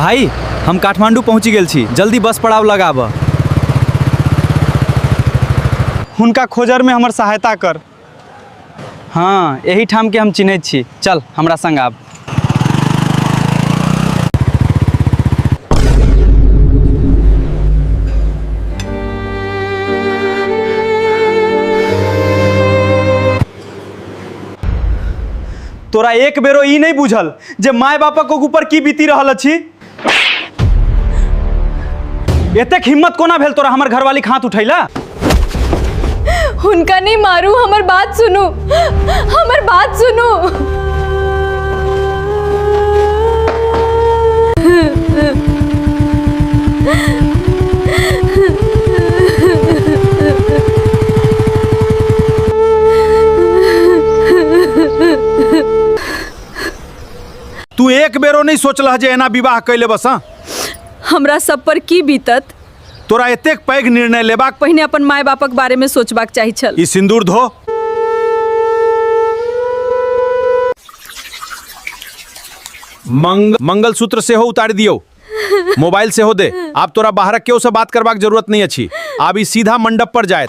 भाई हम काठमांडू पहुँची गेल छी, जल्दी बस पड़ाव लगाब। हुनका खोजर में हमर सहायता कर। हाँ, यही ठाम के हम चिन्हैत छी, चल हमरा संग आब। तोरा एक बेरो ई नहीं बुझल जे माय बापक ऊपर की बीती रहल अछि। एतेक हिम्मत कोना भेल तोरा हमर घरवाली के हाथ उठैला? उनका नहीं मारू, हमर बात सुनू, हमर बात सुनू। तू एक बेरो नहीं सोचल जे एना विवाह कैले बस? हमरा सब पर की बीतत? तोरा एतेक पैघ निर्णय लेबाक पहिने अपन माय बापक बारे में सोचबाक चाही छल। ई सिंदूर धो। मंगलसूत्र से हो उतार दियो, मोबाइल से हो दे। आप तोरा बाहर केओ से बात करबाक जरूरत नहीं अछि। आप ई सीधा मंडप पर जाए।